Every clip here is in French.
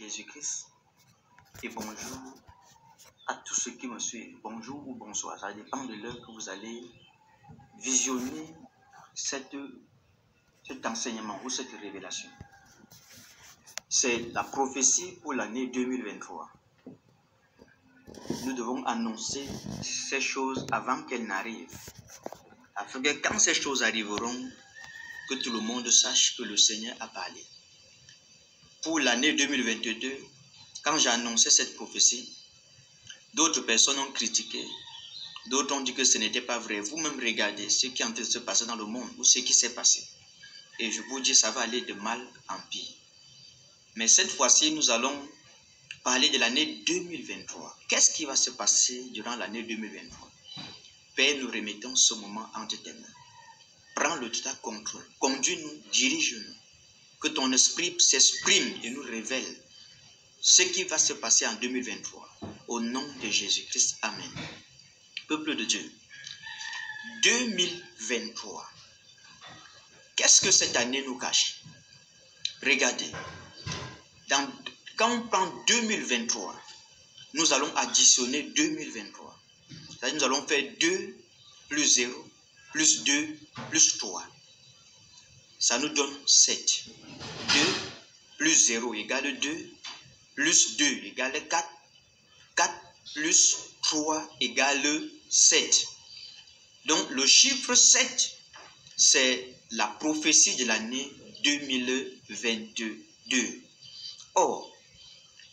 Jésus-Christ et bonjour à tous ceux qui me suivent. Bonjour ou bonsoir, ça dépend de l'heure que vous allez visionner cet enseignement ou cette révélation. C'est la prophétie pour l'année 2023. Nous devons annoncer ces choses avant qu'elles n'arrivent, afin que quand ces choses arriveront, que tout le monde sache que le Seigneur a parlé. Pour l'année 2022, quand j'ai annoncé cette prophétie, d'autres personnes ont critiqué, d'autres ont dit que ce n'était pas vrai. Vous-même regardez ce qui est en train de se passer dans le monde ou ce qui s'est passé. Et je vous dis, ça va aller de mal en pire. Mais cette fois-ci, nous allons parler de l'année 2023. Qu'est-ce qui va se passer durant l'année 2023? Père, nous remettons ce moment entre tes mains. Prends le total contrôle. Conduis-nous, dirige-nous. Que ton esprit s'exprime et nous révèle ce qui va se passer en 2023. Au nom de Jésus-Christ. Amen. Peuple de Dieu. 2023. Qu'est-ce que cette année nous cache? Regardez. Quand on prend 2023, nous allons additionner 2023. C'est-à-dire nous allons faire 2 plus 0 plus 2 plus 3. Ça nous donne 7. 2 plus 0 égale 2, plus 2 égale 4, 4 plus 3 égale 7. Donc le chiffre 7, c'est la prophétie de l'année 2022. Or,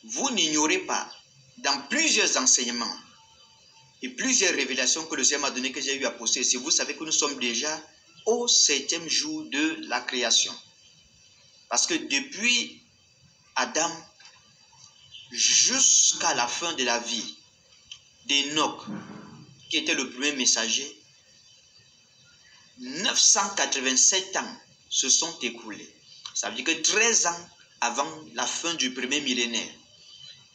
vous n'ignorez pas, dans plusieurs enseignements et plusieurs révélations que le Seigneur m'a donné, que j'ai eu à posséder, vous savez que nous sommes déjà au 7e jour de la création. Parce que depuis Adam jusqu'à la fin de la vie d'Enoch, qui était le premier messager, 987 ans se sont écoulés. Ça veut dire que 13 ans avant la fin du premier millénaire.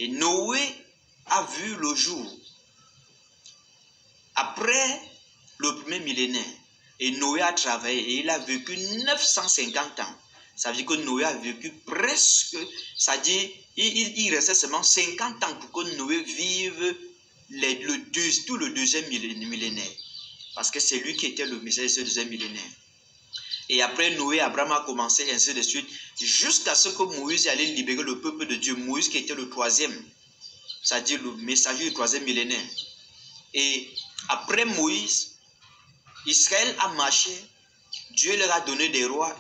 Et Noé a vu le jour après le premier millénaire. Et Noé a travaillé et il a vécu 950 ans. Ça veut dire que Noé a vécu presque, c'est-à-dire il restait seulement 50 ans pour que Noé vive tout le deuxième millénaire. Parce que c'est lui qui était le messager de ce deuxième millénaire. Et après Noé, Abraham a commencé, et ainsi de suite, jusqu'à ce que Moïse allait libérer le peuple de Dieu. Moïse qui était le troisième, c'est-à-dire le messager du troisième millénaire. Et après Moïse, Israël a marché, Dieu leur a donné des rois,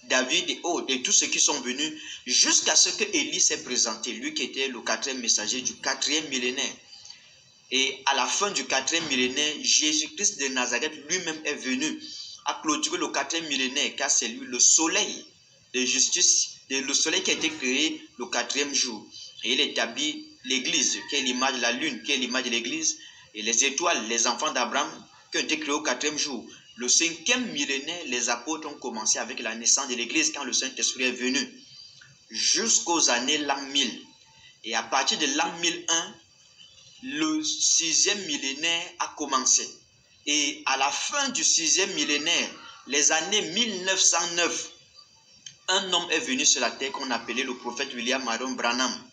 David et tous ceux qui sont venus, jusqu'à ce que Élie s'est présenté, lui qui était le quatrième messager du quatrième millénaire. Et à la fin du quatrième millénaire, Jésus-Christ de Nazareth lui-même est venu à clôturer le quatrième millénaire, car c'est lui le soleil de justice, le soleil qui a été créé le quatrième jour. Et il établit l'église, qui est l'image de la lune, qui est l'image de l'église, et les étoiles, les enfants d'Abraham, qui ont été créés au quatrième jour. Le 5e millénaire, les apôtres ont commencé avec la naissance de l'église, quand le Saint-Esprit est venu, jusqu'aux années l'an 1000. Et à partir de l'an 1001, le 6e millénaire a commencé. Et à la fin du 6e millénaire, les années 1909, un homme est venu sur la terre qu'on appelait le prophète William Marion Branham.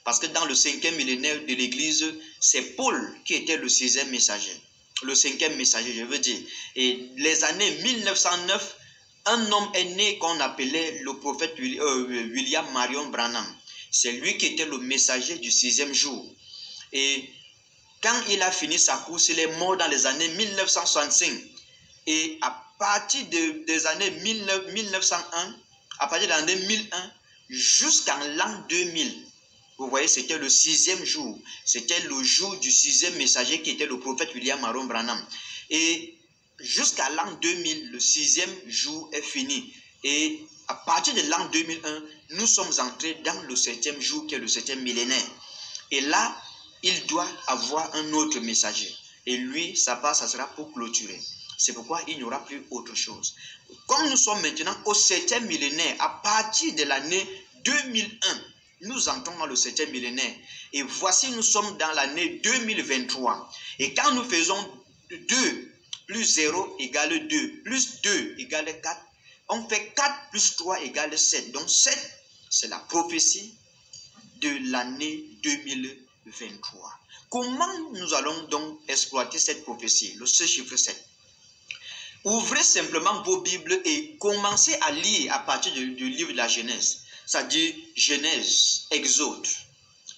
Parce que dans le 5e millénaire de l'église, c'est Paul qui était le 6e messager. Le 5e messager, je veux dire. Et les années 1909, un homme est né qu'on appelait le prophète William Marion Branham. C'est lui qui était le messager du 6e jour. Et quand il a fini sa course, il est mort dans les années 1965. Et à partir des années 1901, à partir de l'année 1001, jusqu'en l'an 2000, vous voyez, c'était le 6e jour. C'était le jour du 6e messager qui était le prophète William Marion Branham. Et jusqu'à l'an 2000, le 6e jour est fini. Et à partir de l'an 2001, nous sommes entrés dans le 7e jour qui est le 7e millénaire. Et là, il doit avoir un autre messager. Et lui, sa part, ça sera pour clôturer. C'est pourquoi il n'y aura plus autre chose. Comme nous sommes maintenant au 7e millénaire, à partir de l'année 2001, nous entrons dans le 7e millénaire. Et voici, nous sommes dans l'année 2023. Et quand nous faisons 2 plus 0 égale 2, plus 2 égale 4, on fait 4 plus 3 égale 7. Donc 7, c'est la prophétie de l'année 2023. Comment nous allons donc exploiter cette prophétie, ce chiffre 7? Ouvrez simplement vos Bibles et commencez à lire à partir du livre de la Genèse. C'est-à-dire Genèse, Exode,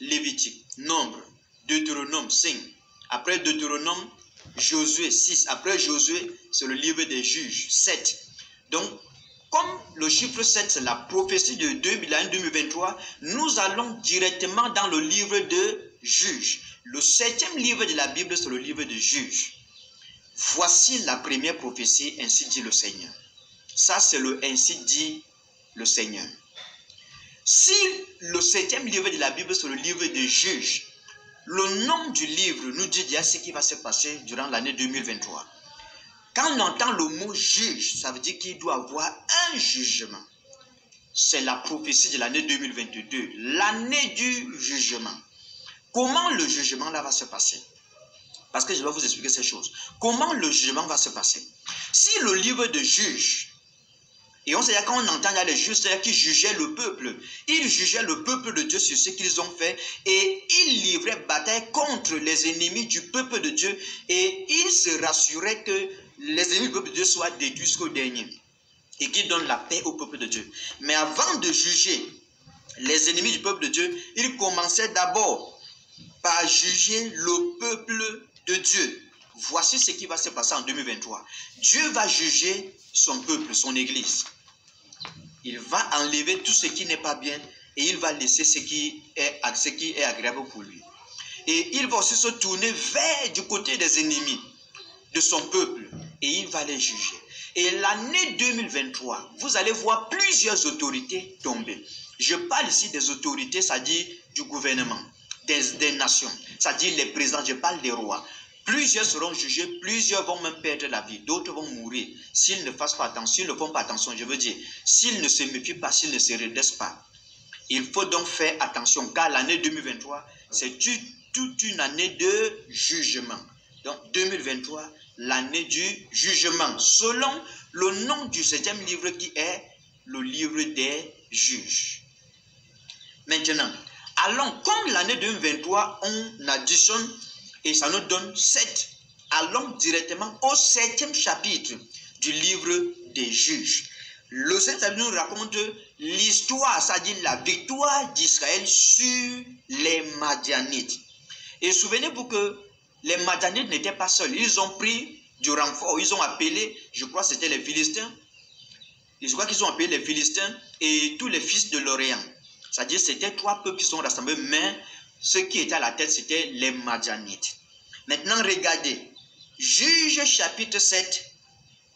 Lévitique, Nombre, Deutéronome 5. Après Deutéronome, Josué 6. Après Josué, c'est le livre des Juges 7. Donc, comme le chiffre 7, c'est la prophétie de l'année 2023, nous allons directement dans le livre de Juges. Le 7e livre de la Bible, c'est le livre de Juges. Voici la première prophétie, ainsi dit le Seigneur. Ça, c'est le ainsi dit le Seigneur. Si le 7e livre de la Bible, c'est le livre des Juges, le nom du livre nous dit déjà ce qui va se passer durant l'année 2023. Quand on entend le mot juge, ça veut dire qu'il doit avoir un jugement. C'est la prophétie de l'année 2022, l'année du jugement. Comment le jugement là va se passer? Parce que je vais vous expliquer ces choses. Comment le jugement va se passer? Si le livre de juges, et on sait quand on entend les juges, c'est-à-dire qu'ils jugeaient le peuple. Ils jugeaient le peuple de Dieu sur ce qu'ils ont fait et ils livraient bataille contre les ennemis du peuple de Dieu et ils se rassuraient que les ennemis du peuple de Dieu soient détruits jusqu'au dernier et qu'ils donnent la paix au peuple de Dieu. Mais avant de juger les ennemis du peuple de Dieu, ils commençaient d'abord par juger le peuple de Dieu. Voici ce qui va se passer en 2023. Dieu va juger son peuple, son église. Il va enlever tout ce qui n'est pas bien et il va laisser ce qui est agréable pour lui. Et il va aussi se tourner vers du côté des ennemis de son peuple et il va les juger. Et l'année 2023, vous allez voir plusieurs autorités tomber. Je parle ici des autorités, c'est-à-dire du gouvernement, des nations, c'est-à-dire les présidents, je parle des rois. Plusieurs seront jugés, plusieurs vont même perdre la vie, d'autres vont mourir s'ils ne fassent pas attention, s'ils ne font pas attention, je veux dire, s'ils ne se méfient pas, s'ils ne se redressent pas. Il faut donc faire attention car l'année 2023, c'est toute une année de jugement. Donc 2023, l'année du jugement, selon le nom du 7e livre qui est le livre des juges. Maintenant, allons, comme l'année 2023, on additionne et ça nous donne 7. Allons directement au 7e chapitre du livre des juges. Le 7e chapitre nous raconte l'histoire, c'est-à-dire la victoire d'Israël sur les Madianites. Et souvenez-vous que les Madianites n'étaient pas seuls. Ils ont pris du renfort, ils ont appelé, je crois que c'était les Philistins. Je crois qu'ils ont appelé les Philistins et tous les fils de l'Orient. C'est-à-dire c'était 3 peuples qui sont rassemblés, mais ceux qui étaient à la tête, c'était les Madianites. Maintenant, regardez. Juge chapitre 7,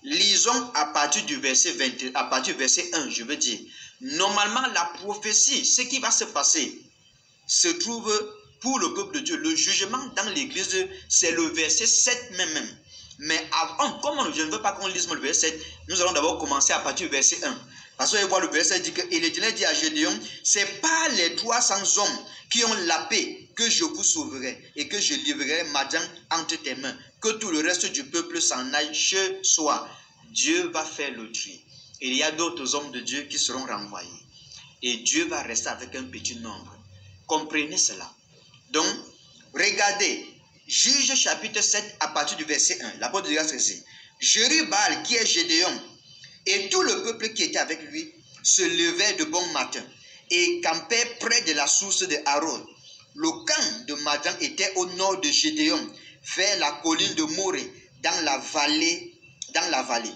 lisons à partir du verset 20, à partir du verset 1, je veux dire. Normalement, la prophétie, ce qui va se passer, se trouve pour le peuple de Dieu. Le jugement dans l'église, c'est le verset 7 même. Mais avant, comme je ne veux pas qu'on lise le verset 7, nous allons d'abord commencer à partir du verset 1. Parce qu'on voit le verset dit que l'Éternel dit à Gédéon, c'est pas les 300 hommes qui ont la paix que je vous sauverai et que je livrerai Madian entre tes mains. Que tout le reste du peuple s'en aille chez soi. Dieu va faire le tri. Et il y a d'autres hommes de Dieu qui seront renvoyés. Et Dieu va rester avec un petit nombre. Comprenez cela. Donc, regardez, Juge chapitre 7 à partir du verset 1. L'apôtre de Dieu ceci. Jerubbaal qui est Gédéon et tout le peuple qui était avec lui se levait de bon matin et campait près de la source de Haroun. Le camp de Madian était au nord de Gédéon, vers la colline de Morée, dans la vallée.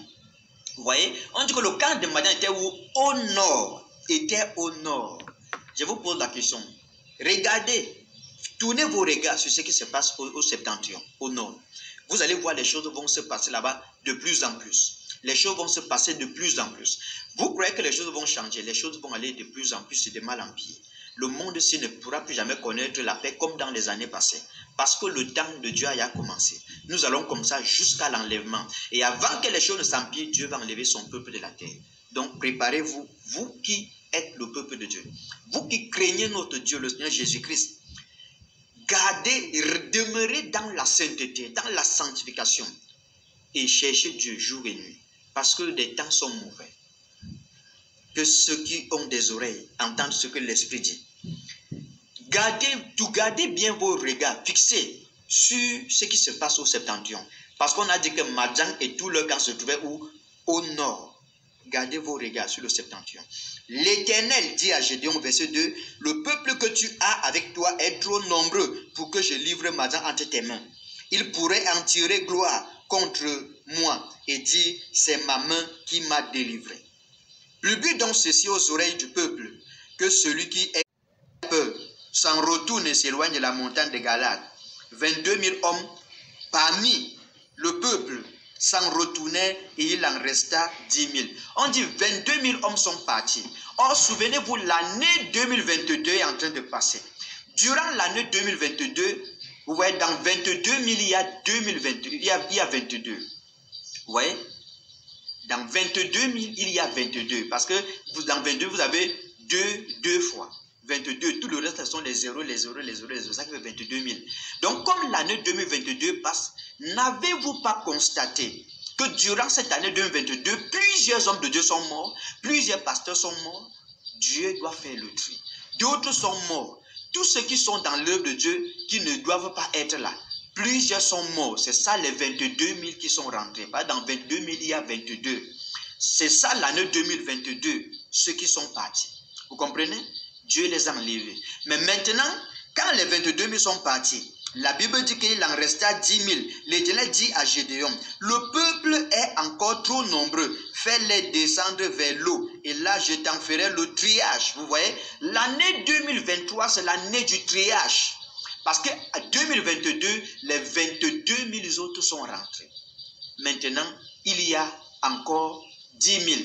Vous voyez, on dit que le camp de Madian était où? Au nord. Était au nord. Je vous pose la question. Regardez, tournez vos regards sur ce qui se passe au septentrion, au nord. Vous allez voir les choses vont se passer là-bas de plus en plus. Les choses vont se passer de plus en plus. Vous croyez que les choses vont changer, les choses vont aller de plus en plus de mal en pire. Le monde ici ne pourra plus jamais connaître la paix comme dans les années passées. Parce que le temps de Dieu a commencé. Nous allons comme ça jusqu'à l'enlèvement. Et avant que les choses ne s'empirent, Dieu va enlever son peuple de la terre. Donc préparez-vous, vous qui êtes le peuple de Dieu. Vous qui craignez notre Dieu, le Seigneur Jésus-Christ. Gardez, demeurez dans la sainteté, dans la sanctification. Et cherchez Dieu jour et nuit. Parce que les temps sont mauvais. Que ceux qui ont des oreilles entendent ce que l'Esprit dit. gardez bien vos regards fixés sur ce qui se passe au septentrion. Parce qu'on a dit que Madian et tout leur camp se trouvaient où? Au nord. Gardez vos regards sur le septentrion. L'Éternel dit à Gédéon, verset 2, « Le peuple que tu as avec toi est trop nombreux pour que je livre Madian entre tes mains. Il pourrait en tirer gloire contre moi et dire, c'est ma main qui m'a délivré. » Publie donc ceci aux oreilles du peuple, que celui qui est peur s'en retourne et s'éloigne de la montagne de Galade. 22 000 hommes parmi le peuple s'en retournaient et il en resta 10 000. On dit 22 000 hommes sont partis. Or, souvenez-vous, l'année 2022 est en train de passer. Durant l'année 2022, vous voyez, dans 22 000, il y a 2022, il y a 22. Vous voyez? Dans 22 000, il y a 22. Parce que dans 22, vous avez deux fois. 22, tout le reste, ce sont les zéros, les zéros, les zéros, les zéros. Ça fait 22 000. Donc, comme l'année 2022 passe, n'avez-vous pas constaté que durant cette année 2022, plusieurs hommes de Dieu sont morts, plusieurs pasteurs sont morts? Dieu doit faire le tri. D'autres sont morts. Tous ceux qui sont dans l'œuvre de Dieu, qui ne doivent pas être là, plusieurs sont morts. C'est ça les 22 000 qui sont rentrés. Pas dans 22 000, il y a 22. C'est ça l'année 2022, ceux qui sont partis. Vous comprenez? Dieu les a enlevés. Mais maintenant, quand les 22 000 sont partis, la Bible dit qu'il en resta 10 000. L'Éternel dit à Gédéon, le peuple est encore trop nombreux. Fais-les descendre vers l'eau. Et là, je t'en ferai le triage. Vous voyez, l'année 2023, c'est l'année du triage. Parce qu'en 2022, les 22 000 autres sont rentrés. Maintenant, il y a encore 10 000.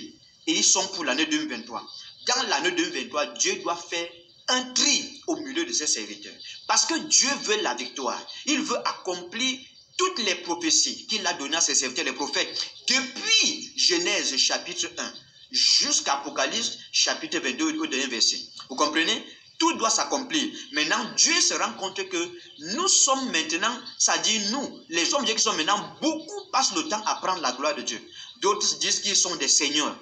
Et ils sont pour l'année 2023. Dans l'année 2023, Dieu doit faire un tri au milieu de ses serviteurs. Parce que Dieu veut la victoire. Il veut accomplir toutes les prophéties qu'il a données à ses serviteurs, les prophètes. Depuis Genèse chapitre 1 jusqu'à Apocalypse chapitre 22 au dernier verset. Vous comprenez? Tout doit s'accomplir. Maintenant, Dieu se rend compte que nous sommes maintenant, ça dit nous, les hommes qui sont maintenant, beaucoup passent le temps à prendre la gloire de Dieu. D'autres disent qu'ils sont des seigneurs.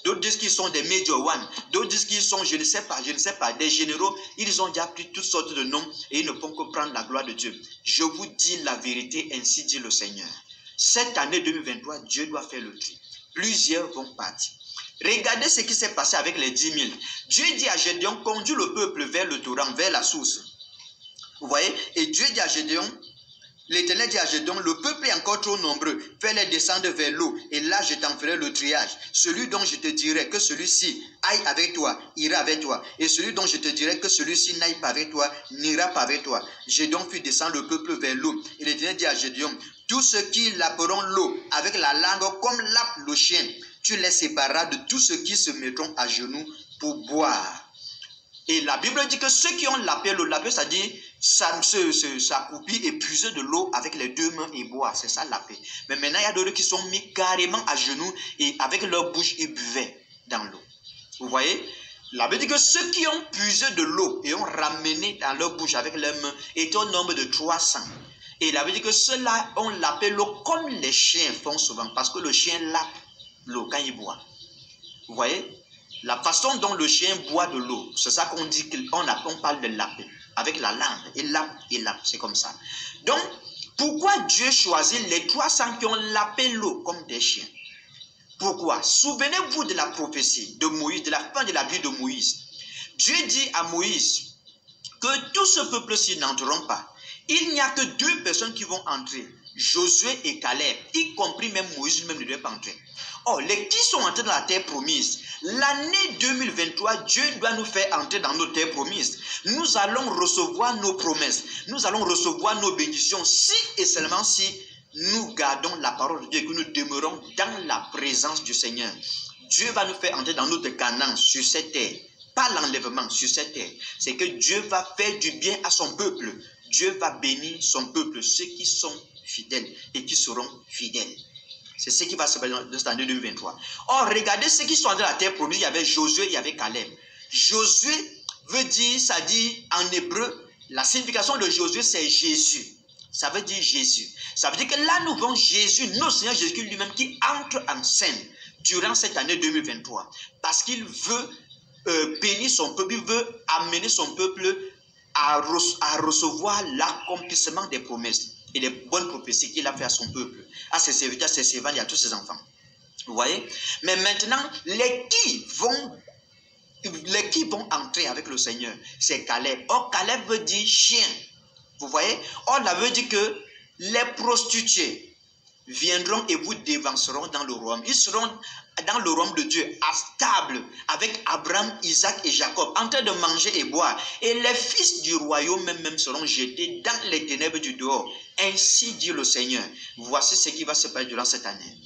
D'autres disent qu'ils sont des major one. D'autres disent qu'ils sont, je ne sais pas, des généraux. Ils ont déjà pris toutes sortes de noms et ils ne font que prendre la gloire de Dieu. Je vous dis la vérité, ainsi dit le Seigneur. Cette année 2023, Dieu doit faire le tri. Plusieurs vont partir. Regardez ce qui s'est passé avec les 10 000. Dieu dit à Gédéon, conduis le peuple vers le torrent, vers la source. Vous voyez? Et Dieu dit à Gédéon, l'Éternel dit à Gédéon, le peuple est encore trop nombreux, fais-les descendre vers l'eau, et là je t'en ferai le triage. Celui dont je te dirai que celui-ci aille avec toi, ira avec toi. Et celui dont je te dirai que celui-ci n'aille pas avec toi, n'ira pas avec toi. Gédéon fit descendre le peuple vers l'eau. Et l'Éternel dit à Gédéon, tous ceux qui laperont l'eau avec la langue comme lappe le chien, tu les sépareras de tous ceux qui se mettront à genoux pour boire. Et la Bible dit que ceux qui ont lappé l'eau, ça dit s'accouplir et puiser de l'eau avec les deux mains et boire. C'est ça lappé. Mais maintenant, il y a d'autres qui sont mis carrément à genoux et avec leur bouche, ils buvaient dans l'eau. Vous voyez? La Bible dit que ceux qui ont puisé de l'eau et ont ramené dans leur bouche avec leurs mains étaient au nombre de 300. Et la Bible dit que ceux-là ont lappé l'eau comme les chiens font souvent. Parce que le chien lappe l'eau quand il boit. Vous voyez? La façon dont le chien boit de l'eau, c'est ça qu'on dit, on parle de lapper. Avec la langue, il lappe, c'est comme ça. Donc, pourquoi Dieu choisit les 300 qui ont lappé l'eau comme des chiens? Pourquoi? Souvenez-vous de la prophétie de Moïse, de la fin de la vie de Moïse. Dieu dit à Moïse que tout ce peuple-ci n'entreront pas. Il n'y a que 2 personnes qui vont entrer, Josué et Caleb, y compris même Moïse lui-même ne devait pas entrer. Or, les qui sont entrés dans la terre promise, l'année 2023, Dieu doit nous faire entrer dans nos terres promises. Nous allons recevoir nos promesses, nous allons recevoir nos bénédictions si et seulement si nous gardons la parole de Dieu et que nous demeurons dans la présence du Seigneur. Dieu va nous faire entrer dans notre Canaan sur cette terre, pas l'enlèvement sur cette terre. C'est que Dieu va faire du bien à son peuple. Dieu va bénir son peuple, ceux qui sont fidèles et qui seront fidèles. C'est ce qui va se passer dans cette année 2023. Or, regardez ceux qui sont dans la terre promise. Il y avait Josué, il y avait Caleb. Josué veut dire, ça dit en hébreu, la signification de Josué, c'est Jésus. Ça veut dire Jésus. Ça veut dire que là, nous voyons Jésus, notre Seigneur Jésus lui-même, qui entre en scène durant cette année 2023. Parce qu'il veut bénir son peuple, il veut amener son peuple à recevoir l'accomplissement des promesses et des bonnes prophéties qu'il a fait à son peuple, à ses serviteurs, à ses servants et à tous ses enfants. Vous voyez? Mais maintenant, les qui vont entrer avec le Seigneur, c'est Caleb. Or, Caleb veut dire chien. Vous voyez? Or, là veut dire que les prostituées viendront et vous dévanceront dans le royaume. Ils seront dans le royaume de Dieu, à stable, avec Abraham, Isaac et Jacob, en train de manger et boire. Et les fils du royaume même seront jetés dans les ténèbres du dehors. Ainsi dit le Seigneur. Voici ce qui va se passer durant cette année.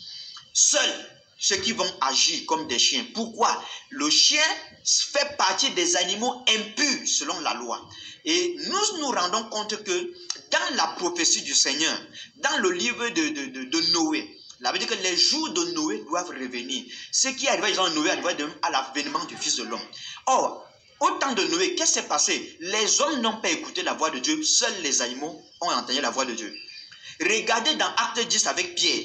Seuls ceux qui vont agir comme des chiens. Pourquoi? Le chien fait partie des animaux impurs selon la loi. Et nous nous rendons compte que dans la prophétie du Seigneur, dans le livre de Noé, ça veut dire que les jours de Noé doivent revenir. Ce qui arrive dans Noé arrive à l'avènement du Fils de l'homme. Or, au temps de Noé, qu'est-ce qui s'est passé? Les hommes n'ont pas écouté la voix de Dieu, seuls les animaux ont entendu la voix de Dieu. Regardez dans Acte 10 avec Pierre.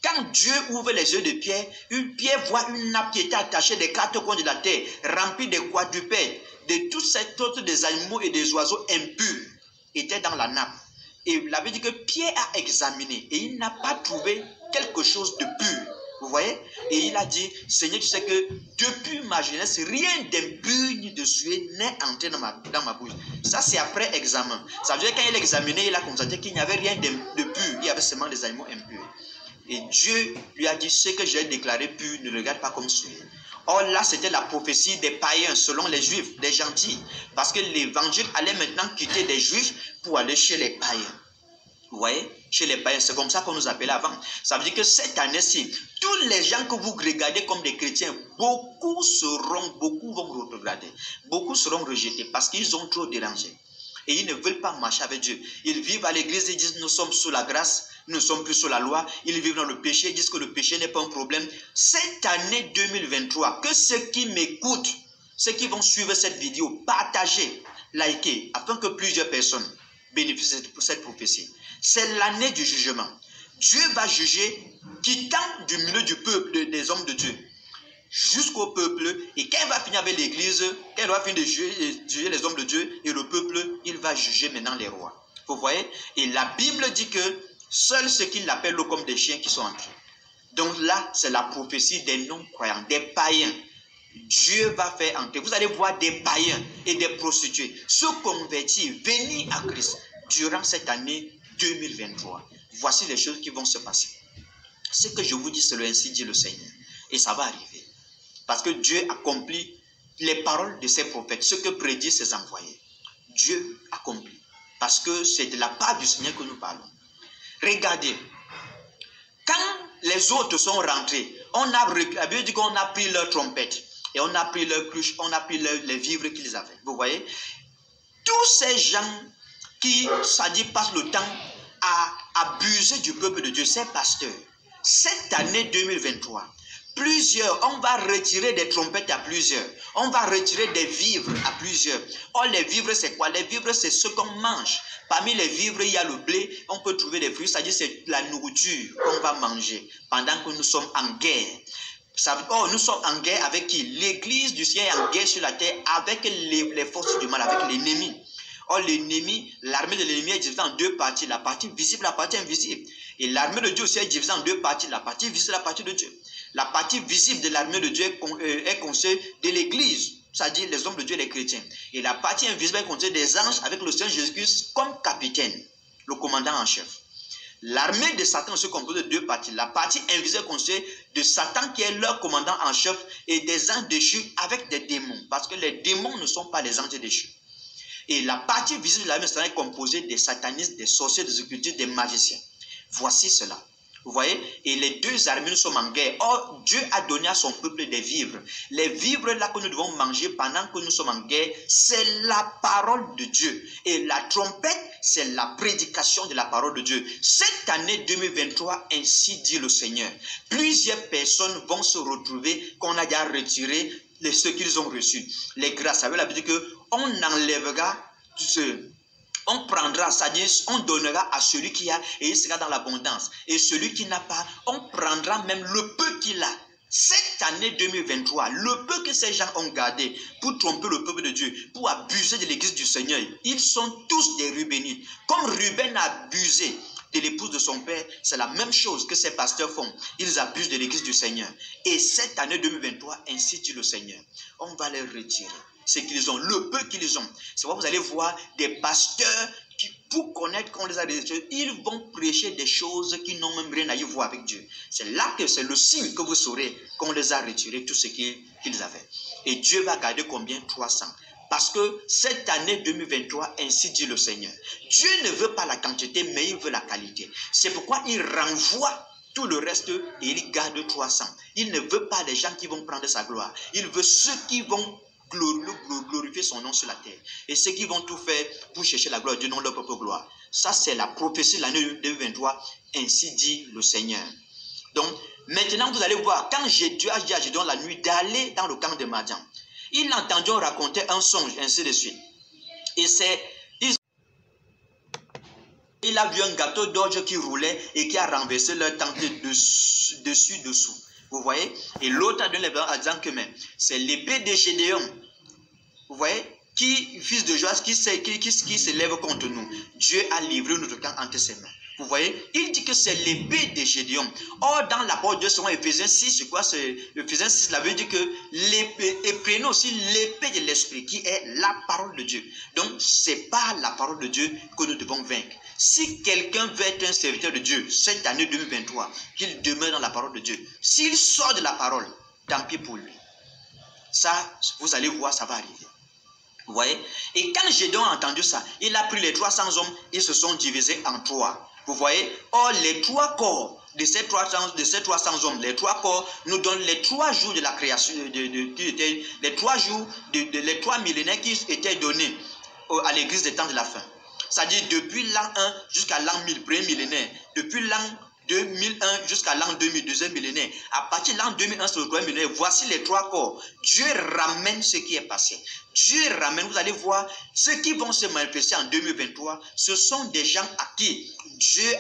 Quand Dieu ouvre les yeux de Pierre voit une nappe qui était attachée des quatre coins de la terre, remplie de quadrupèdes, de tous ces autres des animaux et des oiseaux impurs étaient dans la nappe. Et il avait dit que Pierre a examiné et il n'a pas trouvé quelque chose de pur. Vous voyez? Et il a dit, Seigneur, tu sais que depuis ma jeunesse, rien d'impur ni de souillé n'est entré dans ma bouche. Ça, c'est après examen. Ça veut dire quand il a examiné, il a constaté qu'il n'y avait rien de pur. Il y avait seulement des animaux impurs. Et Dieu lui a dit, ce que j'ai déclaré pur, ne regarde pas comme souillé. Or là, c'était la prophétie des païens, selon les juifs, des gentils. Parce que l'évangile allait maintenant quitter les juifs pour aller chez les païens. Vous voyez? Chez les païens, c'est comme ça qu'on nous appelait avant. Ça veut dire que cette année-ci, tous les gens que vous regardez comme des chrétiens, beaucoup vont regarder. Beaucoup seront rejetés parce qu'ils ont trop dérangé. Et ils ne veulent pas marcher avec Dieu. Ils vivent à l'église et disent, nous sommes sous la grâce, nous ne sommes plus sous la loi. Ils vivent dans le péché, ils disent que le péché n'est pas un problème. Cette année 2023, que ceux qui m'écoutent, ceux qui vont suivre cette vidéo, partagez, likez, afin que plusieurs personnes bénéficient de cette prophétie. C'est l'année du jugement. Dieu va juger quittant du milieu du peuple, des hommes de Dieu, jusqu'au peuple. Et quand il va finir avec l'église, quand il va finir de juger les hommes de Dieu et le peuple, il va juger maintenant les rois. Vous voyez? Et la Bible dit que seuls ceux qui l'appellent comme des chiens qui sont entrés. Donc là, c'est la prophétie des non-croyants, des païens. Dieu va faire entrer. Vous allez voir des païens et des prostituées se convertir, venir à Christ durant cette année 2023. Voici les choses qui vont se passer. Ce que je vous dis, c'est le ainsi dit le Seigneur. Et ça va arriver. Parce que Dieu accomplit les paroles de ses prophètes, ce que prédit ses envoyés. Dieu accomplit. Parce que c'est de la part du Seigneur que nous parlons. Regardez. Quand les autres sont rentrés, la Bible dit qu'on a pris leur trompette. Et on a pris leur cruche, on a pris les vivres qu'ils avaient. Vous voyez? Tous ces gens qui, ça dit, passent le temps à abuser du peuple de Dieu, ces pasteurs. Cette année 2023, on va retirer des trompettes à plusieurs. On va retirer des vivres à plusieurs. Or, les vivres, c'est quoi? Les vivres, c'est ce qu'on mange. Parmi les vivres, il y a le blé. On peut trouver des fruits. C'est-à-dire, c'est la nourriture qu'on va manger pendant que nous sommes en guerre. Nous sommes en guerre avec qui? L'Église du ciel est en guerre sur la terre avec les forces du mal, avec l'ennemi. Or, l'ennemi, l'armée de l'ennemi est divisée en deux parties. La partie visible, la partie invisible. Et l'armée de Dieu aussi est divisée en deux parties. La partie visible, la partie de Dieu. La partie visible de l'armée de Dieu est constituée de l'Église, c'est-à-dire les hommes de Dieu et les chrétiens. Et la partie invisible est constituée des anges avec le Seigneur Jésus-Christ comme capitaine, le commandant en chef. L'armée de Satan se compose de deux parties. La partie invisible est constituée de Satan qui est leur commandant en chef et des anges déchus avec des démons. Parce que les démons ne sont pas des anges déchus. Et la partie visible de l'armée de Satan est composée des satanistes, des sorciers, des occultistes, des magiciens. Voici cela. Vous voyez? Et les deux armées, nous sommes en guerre. Or, Dieu a donné à son peuple des vivres. Les vivres là que nous devons manger pendant que nous sommes en guerre, c'est la parole de Dieu. Et la trompette, c'est la prédication de la parole de Dieu. Cette année 2023, ainsi dit le Seigneur, plusieurs personnes vont se retrouver qu'on a déjà retiré ce qu'ils ont reçu. Les grâces, ça veut dire qu'on enlèvera on prendra, c'est-à-dire on donnera à celui qui a et il sera dans l'abondance. Et celui qui n'a pas, on prendra même le peu qu'il a Cette année 2023, le peu que ces gens ont gardé pour tromper le peuple de Dieu, pour abuser de l'église du Seigneur, ils sont tous des Rubénites. Comme Ruben a abusé de l'épouse de son père, c'est la même chose que ces pasteurs font. Ils abusent de l'église du Seigneur. Et cette année 2023, ainsi dit le Seigneur, on va les retirer. Ce qu'ils ont, le peu qu'ils ont. C'est pourquoi vous allez voir des pasteurs qui, pour connaître qu'on les a retirés, ils vont prêcher des choses qui n'ont même rien à y voir avec Dieu. C'est là que c'est le signe que vous saurez qu'on les a retirés, tout ce qu'ils avaient. Et Dieu va garder combien? 300. Parce que cette année 2023, ainsi dit le Seigneur, Dieu ne veut pas la quantité, mais il veut la qualité. C'est pourquoi il renvoie tout le reste et il garde 300. Il ne veut pas les gens qui vont prendre sa gloire. Il veut ceux qui vont glorifier son nom sur la terre. Et ceux qui vont tout faire pour chercher la gloire de Dieu, non leur propre gloire. Ça, c'est la prophétie de l'année 2023, ainsi dit le Seigneur. Donc, maintenant, vous allez voir, quand Dieu a dit à Gédéon la nuit d'aller dans le camp de Madian, il a entendu raconter un songe, ainsi de suite. Et il a vu un gâteau d'orge qui roulait et qui a renversé leur tente dessus. Vous voyez? Et l'autre a donné l'événement en disant que c'est l'épée de Gédéon. Vous voyez? Qui, fils de Joas, qui se lève contre nous. Dieu a livré notre camp entre ses mains. Vous voyez? Il dit que c'est l'épée de Gédéon. Or, dans la parole de Dieu, selon Éphésiens 6, je crois, Éphésiens 6, la veut dire que l'épée, et prenez aussi l'épée de l'esprit, qui est la parole de Dieu. Donc, c'est par la parole de Dieu que nous devons vaincre. Si quelqu'un veut être un serviteur de Dieu, cette année 2023, qu'il demeure dans la parole de Dieu. S'il sort de la parole, tant pis pour lui. Ça, vous allez voir, ça va arriver. Vous voyez? Et quand Gédéon a entendu ça, il a pris les 300 hommes, ils se sont divisés en 3. Vous voyez? Or, les 3 corps de ces 300 hommes, les 3 corps nous donnent les 3 jours de la création, les 3 jours, les 3 millénaires qui étaient donnés à l'église des temps de la fin. C'est-à-dire depuis l'an 1 jusqu'à l'an 1000, premier millénaire. Depuis l'an 2001 jusqu'à l'an 2000, deuxième millénaire. À partir de l'an 2001, c'est le troisième millénaire. Voici les 3 corps. Dieu ramène ce qui est passé. Dieu ramène, vous allez voir, ceux qui vont se manifester en 2023, ce sont des gens à qui Dieu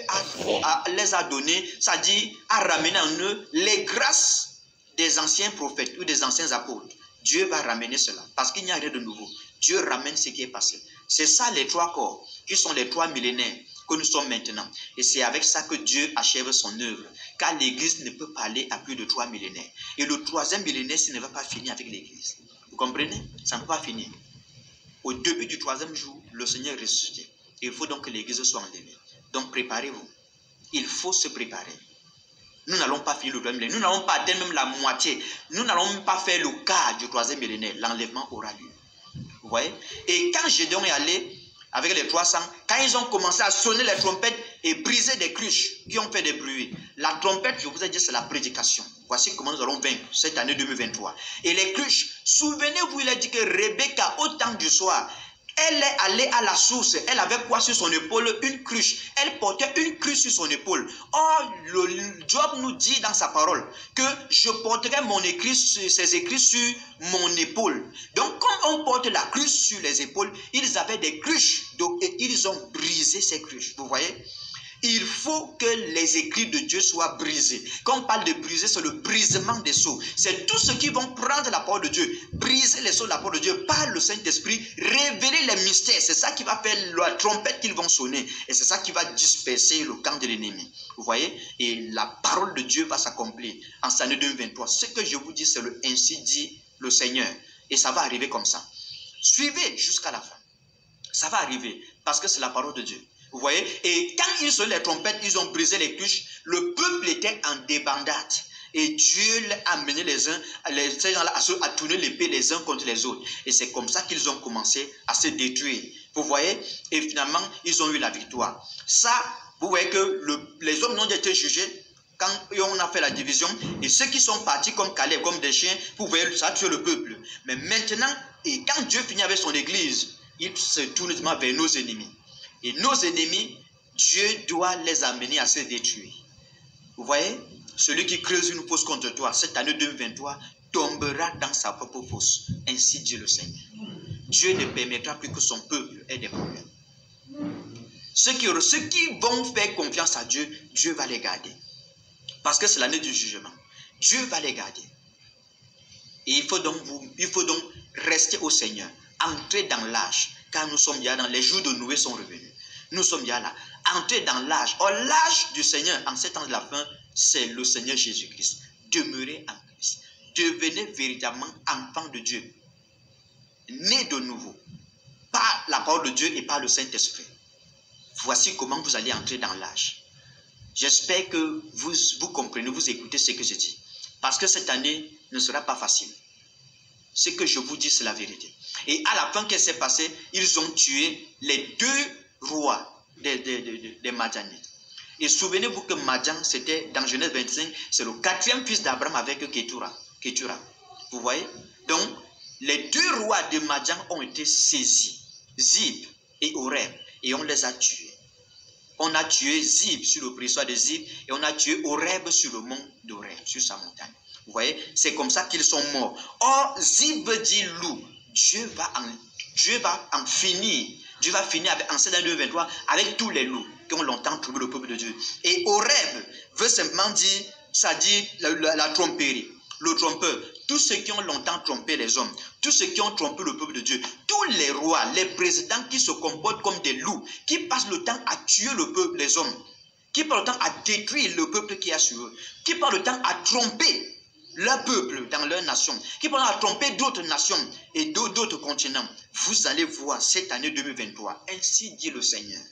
les a donnés, c'est-à-dire a ramené en eux les grâces des anciens prophètes ou des anciens apôtres. Dieu va ramener cela, parce qu'il n'y a rien de nouveau. Dieu ramène ce qui est passé. C'est ça les 3 corps, qui sont les 3 millénaires que nous sommes maintenant. Et c'est avec ça que Dieu achève son œuvre. Car l'Église ne peut pas aller à plus de 3 millénaires. Et le 3e millénaire, ça ne va pas finir avec l'Église. Vous comprenez? Ça ne peut pas finir. Au début du 3e jour, le Seigneur est ressuscité. Il faut donc que l'Église soit enlevée. Donc préparez-vous. Il faut se préparer. Nous n'allons pas finir le 3e millénaire. Nous n'allons pas atteindre même la moitié. Nous n'allons même pas faire le quart du 3e millénaire. L'enlèvement aura lieu. Vous voyez? Et quand Gédéon est allé avec les 300, quand ils ont commencé à sonner les trompettes et briser des cruches qui ont fait des bruits, la trompette, je vous ai dit, c'est la prédication. Voici comment nous allons vaincre cette année 2023. Et les cruches, souvenez-vous, il a dit que Rebecca, au temps du soir, elle est allée à la source. Elle avait quoi sur son épaule? Une cruche. Elle portait une cruche sur son épaule. Or, Job nous dit dans sa parole que je porterai ses écrits sur mon épaule. Donc, comme on porte la cruche sur les épaules, ils avaient des cruches. Donc, et ils ont brisé ces cruches. Vous voyez? Il faut que les écrits de Dieu soient brisés. Quand on parle de briser, c'est le brisement des sceaux. C'est tous ceux qui vont prendre la parole de Dieu, briser les sceaux de la parole de Dieu par le Saint-Esprit, révéler les mystères. C'est ça qui va faire la trompette qu'ils vont sonner. Et c'est ça qui va disperser le camp de l'ennemi. Vous voyez? Et la parole de Dieu va s'accomplir en cette année 2023. Ce que je vous dis, c'est le ainsi dit le Seigneur. Et ça va arriver comme ça. Suivez jusqu'à la fin. Ça va arriver parce que c'est la parole de Dieu. Vous voyez? Et quand ils sonnaient les trompettes, ils ont brisé les cruches. Le peuple était en débandade. Et Dieu a amené ces gens-là à tourner l'épée les uns contre les autres. Et c'est comme ça qu'ils ont commencé à se détruire. Vous voyez? Et finalement, ils ont eu la victoire. Ça, vous voyez que les hommes n'ont été jugés quand on a fait la division. Et ceux qui sont partis comme Caleb, comme des chiens, vous voyez, ça a tué le peuple. Mais maintenant, et quand Dieu finit avec son église, il se tourne vers nos ennemis. Et nos ennemis, Dieu doit les amener à se détruire. Vous voyez? Celui qui creuse une fosse contre toi, cette année 2023, tombera dans sa propre fosse. Ainsi dit le Seigneur. Dieu ne permettra plus que son peuple ait des problèmes. Ceux qui vont faire confiance à Dieu, Dieu va les garder. Parce que c'est l'année du jugement. Dieu va les garder. Et il faut donc rester au Seigneur, entrer dans l'âge, car nous sommes déjà dans les jours de Noé sont revenus. Nous sommes déjà là. Entrer dans l'âge. Or, l'âge du Seigneur, en ces temps de la fin, c'est le Seigneur Jésus-Christ. Demeurez en Christ. Devenez véritablement enfant de Dieu. Né de nouveau. Par la parole de Dieu et par le Saint-Esprit. Voici comment vous allez entrer dans l'âge. J'espère que vous comprenez, vous écoutez ce que je dis. Parce que cette année ne sera pas facile. Ce que je vous dis, c'est la vérité. Et à la fin, qu'est-ce qui s'est passé? Ils ont tué les 2 rois des Madianites. Et souvenez-vous que Madian, c'était dans Genèse 25, c'est le 4e fils d'Abraham avec Ketura. Vous voyez? Donc, les 2 rois de Madian ont été saisis, Zib et Oreb, et on les a tués. On a tué Zib sur le pressoir de Zib et on a tué Oreb sur le mont d'Oreb, sur sa montagne. Vous voyez, c'est comme ça qu'ils sont morts. Or, Zib dit loup. Dieu va en finir. Dieu va finir en 7 23 avec tous les loups qui ont longtemps trouvé le peuple de Dieu. Et Oreb veut simplement dire, ça dit la tromperie, le trompeur. Tous ceux qui ont longtemps trompé les hommes, tous ceux qui ont trompé le peuple de Dieu, tous les rois, les présidents qui se comportent comme des loups, qui passent le temps à tuer le peuple, les hommes, qui passent le temps à détruire le peuple qui est sur eux, qui passent le temps à tromper leur peuple dans leur nation, qui passent le temps à tromper d'autres nations et d'autres continents. Vous allez voir cette année 2023, ainsi dit le Seigneur,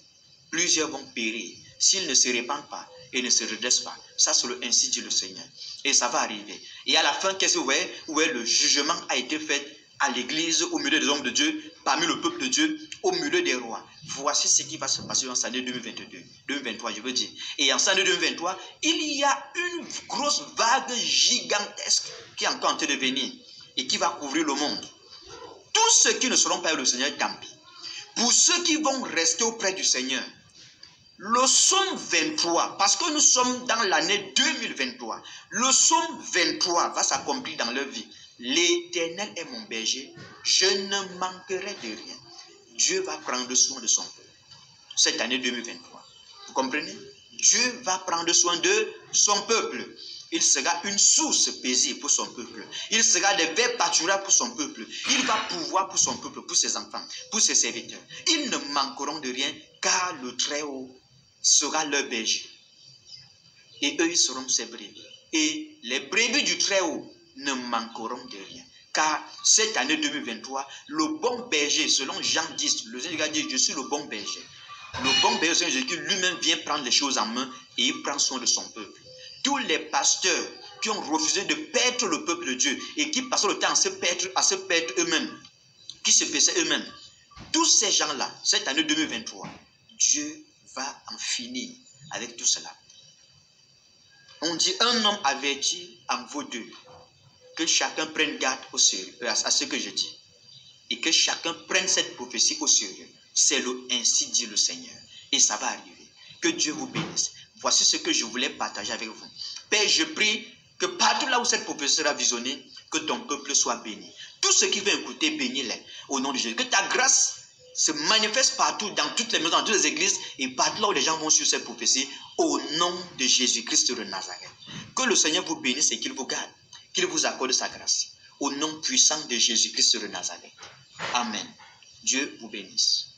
plusieurs vont périr s'ils ne se répandent pas et ne se redressent pas. Ça, c'est le ainsi dit le Seigneur. Et ça va arriver. Et à la fin, qu'est-ce que vous voyez? Où est le jugement a été fait à l'église, au milieu des hommes de Dieu, parmi le peuple de Dieu, au milieu des rois. Voici ce qui va se passer en cette année 2023, je veux dire. Et en cette année 2023, il y a une grosse vague gigantesque qui est encore en train de venir et qui va couvrir le monde. Tous ceux qui ne seront pas avec le Seigneur, tant pis. Pour ceux qui vont rester auprès du Seigneur, le psaume 23, parce que nous sommes dans l'année 2023, le psaume 23 va s'accomplir dans leur vie. L'Éternel est mon berger, je ne manquerai de rien. Dieu va prendre soin de son peuple. Cette année 2023. Vous comprenez? Dieu va prendre soin de son peuple. Il sera une source paisible pour son peuple. Il sera des vers pâturages pour son peuple. Il va pouvoir pour son peuple, pour ses enfants, pour ses serviteurs. Ils ne manqueront de rien car le Très-Haut sera leur berger. Et eux, ils seront ses brebis. Et les brebis du Très-Haut ne manqueront de rien. Car cette année 2023, le bon berger, selon Jean 10, le Seigneur dit, je suis le bon berger. Le bon berger, Seigneur Jésus, lui-même vient prendre les choses en main et il prend soin de son peuple. Tous les pasteurs qui ont refusé de perdre le peuple de Dieu et qui passent le temps à se perdre eux-mêmes, qui se paissaient eux-mêmes, tous ces gens-là, cette année 2023, Dieu va en finir avec tout cela. On dit un homme averti en vaut 2. Que chacun prenne garde au sérieux, à ce que je dis. Et que chacun prenne cette prophétie au sérieux. C'est le ainsi dit le Seigneur. Et ça va arriver. Que Dieu vous bénisse. Voici ce que je voulais partager avec vous. Père, je prie que partout là où cette prophétie sera visionnée, que ton peuple soit béni. Tous ceux qui veulent écouter, bénis-les au nom de Jésus. Que ta grâce se manifeste partout, dans toutes les maisons, dans toutes les églises, et partout là où les gens vont suivre cette prophétie, au nom de Jésus-Christ de Nazareth. Que le Seigneur vous bénisse et qu'il vous garde, qu'il vous accorde sa grâce. Au nom puissant de Jésus-Christ de Nazareth. Amen. Dieu vous bénisse.